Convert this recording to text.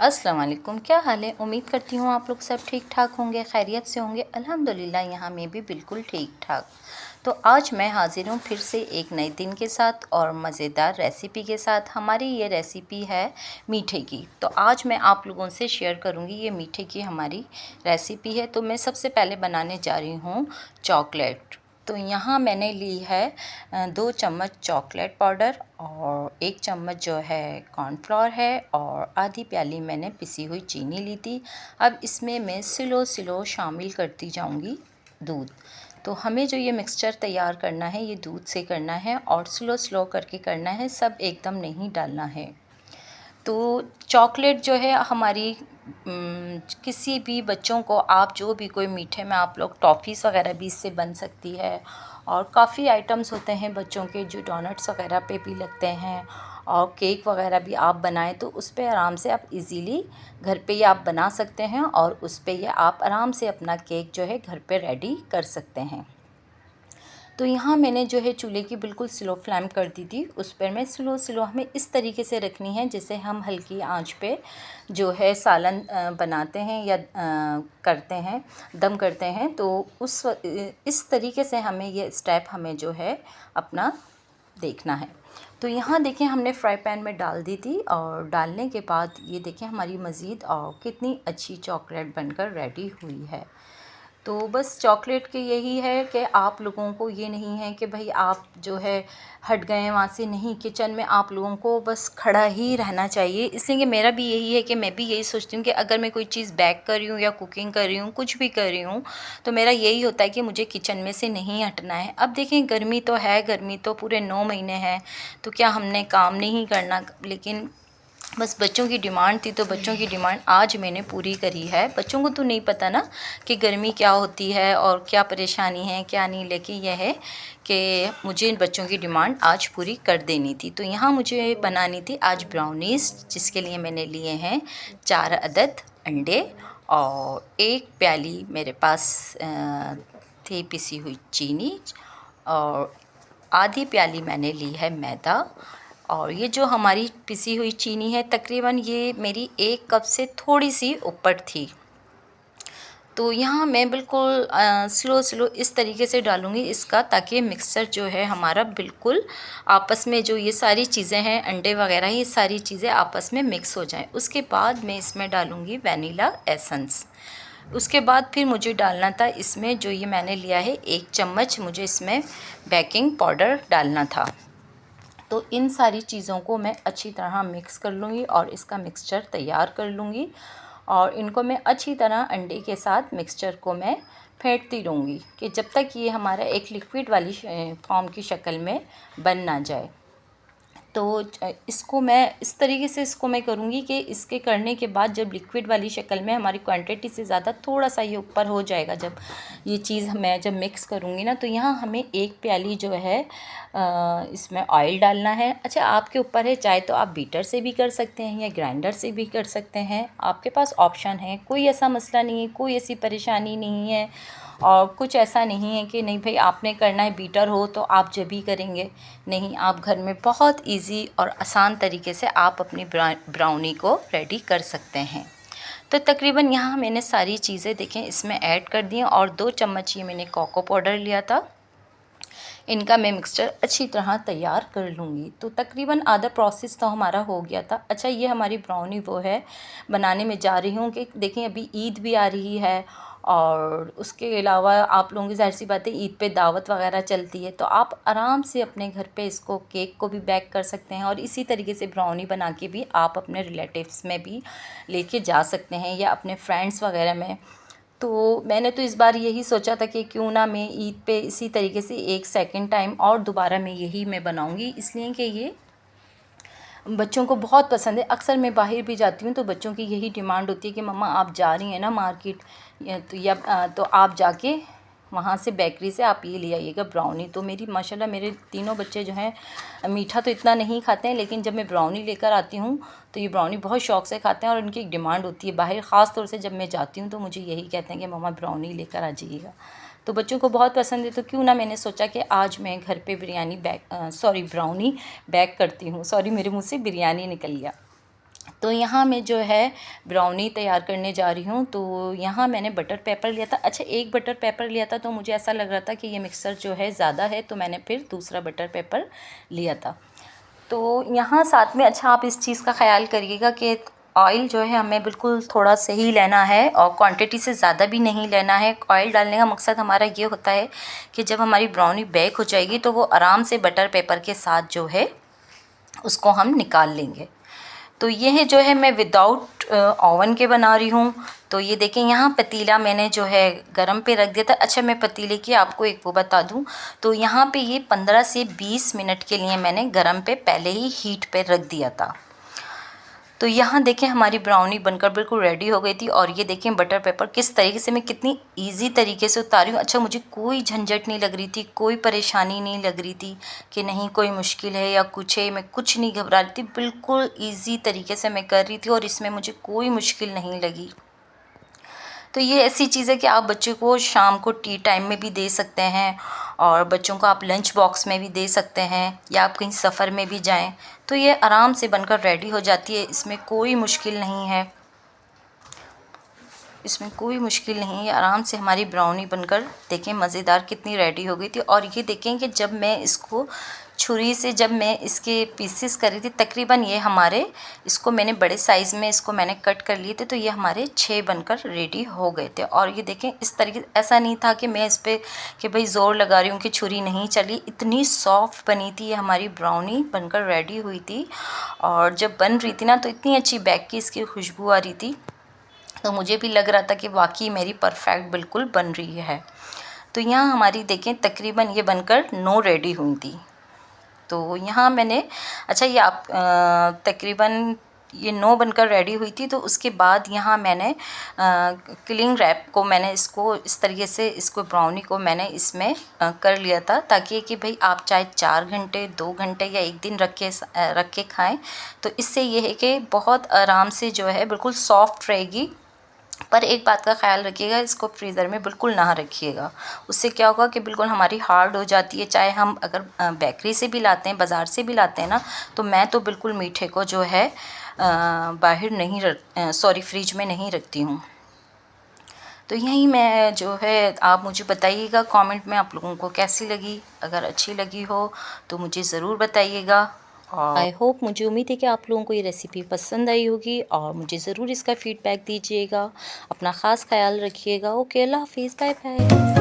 अस्सलाम वालेकुम। क्या हाल है? उम्मीद करती हूँ आप लोग सब ठीक ठाक होंगे, खैरियत से होंगे। अल्हम्दुलिल्लाह यहाँ मैं भी बिल्कुल ठीक ठाक। तो आज मैं हाज़िर हूँ फिर से एक नए दिन के साथ और मज़ेदार रेसिपी के साथ। हमारी ये रेसिपी है मीठे की। तो आज मैं आप लोगों से शेयर करूँगी ये मीठे की हमारी रेसिपी है। तो मैं सबसे पहले बनाने जा रही हूँ चॉकलेट। तो यहाँ मैंने ली है 2 चम्मच चॉकलेट पाउडर और 1 चम्मच जो है कॉर्नफ्लोर है और आधी प्याली मैंने पिसी हुई चीनी ली थी। अब इसमें मैं स्लो स्लो शामिल करती जाऊँगी दूध। तो हमें जो ये मिक्सचर तैयार करना है ये दूध से करना है और स्लो स्लो करके करना है, सब एकदम नहीं डालना है। तो चॉकलेट जो है हमारी किसी भी बच्चों को आप जो भी कोई मीठे में आप लोग टॉफ़ीज़ वग़ैरह भी इससे बन सकती है और काफ़ी आइटम्स होते हैं बच्चों के जो डोनट्स वग़ैरह पे भी लगते हैं और केक वग़ैरह भी आप बनाएं तो उस पे आराम से आप इजीली घर पे ही आप बना सकते हैं और उस पे ये आप आराम से अपना केक जो है घर पे रेडी कर सकते हैं। तो यहाँ मैंने जो है चूल्हे की बिल्कुल स्लो फ्लेम कर दी थी। उस पर मैं स्लो स्लो हमें इस तरीके से रखनी है जैसे हम हल्की आंच पे जो है सालन बनाते हैं या करते हैं, दम करते हैं। तो इस तरीके से हमें ये स्टेप हमें जो है अपना देखना है। तो यहाँ देखें हमने फ्राई पैन में डाल दी थी और डालने के बाद ये देखें हमारी मज़ीद और कितनी अच्छी चॉकलेट बनकर रेडी हुई है। तो बस चॉकलेट के यही है कि आप लोगों को ये नहीं है कि भाई आप जो है हट गए हैं वहाँ से, नहीं, किचन में आप लोगों को बस खड़ा ही रहना चाहिए। इसलिए कि मेरा भी यही है कि मैं भी यही सोचती हूँ कि अगर मैं कोई चीज़ बेक कर रही हूँ या कुकिंग कर रही हूँ, कुछ भी कर रही हूँ, तो मेरा यही होता है कि मुझे किचन में से नहीं हटना है। अब देखें गर्मी तो है, गर्मी तो पूरे 9 महीने हैं, तो क्या हमने काम नहीं करना, लेकिन बस बच्चों की डिमांड थी तो बच्चों की डिमांड आज मैंने पूरी करी है। बच्चों को तो नहीं पता ना कि गर्मी क्या होती है और क्या परेशानी है क्या नहीं, लेकिन यह है कि मुझे बच्चों की डिमांड आज पूरी कर देनी थी। तो यहाँ मुझे बनानी थी आज ब्राउनीज़, जिसके लिए मैंने लिए हैं 4 अदद अंडे और 1 प्याली मेरे पास थी पिसी हुई चीनी और आधी प्याली मैंने ली है मैदा। और ये जो हमारी पिसी हुई चीनी है तकरीबन ये मेरी 1 कप से थोड़ी सी ऊपर थी। तो यहाँ मैं बिल्कुल स्लो स्लो इस तरीके से डालूँगी इसका, ताकि मिक्सचर जो है हमारा बिल्कुल आपस में जो ये सारी चीज़ें हैं अंडे वगैरह ये सारी चीज़ें आपस में मिक्स हो जाएं। उसके बाद मैं इसमें डालूँगी वनीला एसेंस। उसके बाद फिर मुझे डालना था इसमें जो ये मैंने लिया है 1 चम्मच, मुझे इसमें बेकिंग पाउडर डालना था। तो इन सारी चीज़ों को मैं अच्छी तरह मिक्स कर लूँगी और इसका मिक्सचर तैयार कर लूँगी और इनको मैं अच्छी तरह अंडे के साथ मिक्सचर को मैं फेंटती रहूँगी कि जब तक ये हमारा एक लिक्विड वाली फॉर्म की शक्ल में बन ना जाए। तो इसको मैं इस तरीके से इसको मैं करूँगी कि इसके करने के बाद जब लिक्विड वाली शक्ल में हमारी क्वांटिटी से ज़्यादा थोड़ा सा ये ऊपर हो जाएगा, जब ये चीज़ मैं जब मिक्स करूँगी ना, तो यहाँ हमें 1 प्याली जो है इसमें ऑयल डालना है। अच्छा, आपके ऊपर है, चाहे तो आप बीटर से भी कर सकते हैं या ग्राइंडर से भी कर सकते हैं, आपके पास ऑप्शन है, कोई ऐसा मसला नहीं है, कोई ऐसी परेशानी नहीं है। और कुछ ऐसा नहीं है कि नहीं भाई आपने करना है बीटर हो तो आप जब भी करेंगे, नहीं, आप घर में बहुत इजी और आसान तरीके से आप अपनी ब्राउनी को रेडी कर सकते हैं। तो तकरीबन यहाँ मैंने सारी चीज़ें देखें इसमें ऐड कर दी और 2 चम्मच ये मैंने कोको पाउडर लिया था, इनका मैं मिक्सचर अच्छी तरह तैयार कर लूँगी। तो तकरीबन आधा प्रोसेस तो हमारा हो गया था। अच्छा, ये हमारी ब्राउनी वो है बनाने में जा रही हूँ कि देखें अभी ईद भी आ रही है और उसके अलावा आप लोगों की ज़ाहिर सी बात है ईद पे दावत वगैरह चलती है, तो आप आराम से अपने घर पे इसको केक को भी बेक कर सकते हैं और इसी तरीके से ब्राउनी बना के भी आप अपने रिलेटिव्स में भी लेके जा सकते हैं या अपने फ्रेंड्स वगैरह में। तो मैंने तो इस बार यही सोचा था कि क्यों ना मैं ईद पे इसी तरीके से एक सेकंड टाइम और दोबारा मैं यही मैं बनाऊंगी, इसलिए कि ये बच्चों को बहुत पसंद है। अक्सर मैं बाहर भी जाती हूँ तो बच्चों की यही डिमांड होती है कि मम्मा आप जा रही हैं ना मार्केट तो आप जाके वहाँ से बेकरी से आप ये ले आइएगा ब्राउनी। तो मेरी माशाल्लाह मेरे तीनों बच्चे जो हैं मीठा तो इतना नहीं खाते हैं, लेकिन जब मैं ब्राउनी लेकर आती हूँ तो ये ब्राउनी बहुत शौक़ से खाते हैं और उनकी एक डिमांड होती है बाहर, ख़ास तौर से जब मैं जाती हूँ तो मुझे यही कहते हैं कि मम्मा ब्राउनी लेकर आ जाइएगा। तो बच्चों को बहुत पसंद है, तो क्यों ना मैंने सोचा कि आज मैं घर पे ब्राउनी बेक करती हूँ। सॉरी, मेरे मुँह से बिरयानी निकल गया। तो यहाँ मैं जो है ब्राउनी तैयार करने जा रही हूँ। तो यहाँ मैंने बटर पेपर लिया था। अच्छा, एक बटर पेपर लिया था तो मुझे ऐसा लग रहा था कि ये मिक्सर जो है ज़्यादा है, तो मैंने फिर दूसरा बटर पेपर लिया था। तो यहाँ साथ में अच्छा आप इस चीज़ का ख़्याल करिएगा कि ऑयल जो है हमें बिल्कुल थोड़ा सही लेना है और क्वांटिटी से ज़्यादा भी नहीं लेना है। ऑयल डालने का मकसद हमारा ये होता है कि जब हमारी ब्राउनी बेक हो जाएगी तो वो आराम से बटर पेपर के साथ जो है उसको हम निकाल लेंगे। तो ये है जो है मैं विदाउट ओवन के बना रही हूँ। तो ये देखें, यहाँ पतीला मैंने जो है गरम पे रख दिया था। अच्छा, मैं पतीले की आपको एक वो बता दूँ, तो यहाँ पे ये 15 से 20 मिनट के लिए मैंने गरम पे पहले ही हीट पे रख दिया था। तो यहाँ देखें हमारी ब्राउनी बनकर बिल्कुल रेडी हो गई थी। और ये देखें बटर पेपर किस तरीके से मैं कितनी इजी तरीके से उतारी हूँ। अच्छा, मुझे कोई झंझट नहीं लग रही थी, कोई परेशानी नहीं लग रही थी कि नहीं कोई मुश्किल है या कुछ है। मैं कुछ नहीं घबरा रही थी, बिल्कुल ईजी तरीके से मैं कर रही थी और इसमें मुझे कोई मुश्किल नहीं लगी। तो ये ऐसी चीज़ है कि आप बच्चे को शाम को टी टाइम में भी दे सकते हैं और बच्चों को आप लंच बॉक्स में भी दे सकते हैं, या आप कहीं सफ़र में भी जाएं तो ये आराम से बनकर रेडी हो जाती है। इसमें कोई मुश्किल नहीं है, इसमें कोई मुश्किल नहीं है। आराम से हमारी ब्राउनी बनकर देखें मज़ेदार कितनी रेडी हो गई थी। और ये देखें कि जब मैं इसको छुरी से जब मैं इसके पीसेस कर रही थी, तकरीबन ये हमारे इसको मैंने बड़े साइज़ में इसको मैंने कट कर लिए थे, तो ये हमारे 6 बनकर रेडी हो गए थे। और ये देखें इस तरीके, ऐसा नहीं था कि मैं इस पर कि भाई ज़ोर लगा रही हूँ कि छुरी नहीं चली। इतनी सॉफ्ट बनी थी ये हमारी ब्राउनी, बनकर रेडी हुई थी। और जब बन रही थी ना तो इतनी अच्छी बेक की इसकी खुशबू आ रही थी, तो मुझे भी लग रहा था कि वाकई मेरी परफेक्ट बिल्कुल बन रही है। तो यहाँ हमारी देखें तकरीबन ये बनकर 9 रेडी हुई थी। तो यहाँ मैंने अच्छा ये आप तकरीबन ये 9 बनकर रेडी हुई थी। तो उसके बाद यहाँ मैंने क्लिंग रैप को मैंने इसको इस तरीके से इसको ब्राउनी को मैंने इसमें कर लिया था, ताकि कि भाई आप चाहे 4 घंटे 2 घंटे या एक दिन रख के खाएं, तो इससे ये है कि बहुत आराम से जो है बिल्कुल सॉफ्ट रहेगी। पर एक बात का ख्याल रखिएगा, इसको फ्रीज़र में बिल्कुल ना रखिएगा, उससे क्या होगा कि बिल्कुल हमारी हार्ड हो जाती है। चाहे हम अगर बेकरी से भी लाते हैं, बाज़ार से भी लाते हैं ना, तो मैं तो बिल्कुल मीठे को जो है बाहर नहीं सॉरी फ्रिज में नहीं रखती हूँ। तो यही मैं जो है आप मुझे बताइएगा कमेंट में आप लोगों को कैसी लगी। अगर अच्छी लगी हो तो मुझे ज़रूर बताइएगा। और आई होप, मुझे उम्मीद है कि आप लोगों को ये रेसिपी पसंद आई होगी और मुझे ज़रूर इसका फ़ीडबैक दीजिएगा। अपना ख़ास ख्याल रखिएगा। ओके, अल्लाह हाफ़िज़, बाय बाय।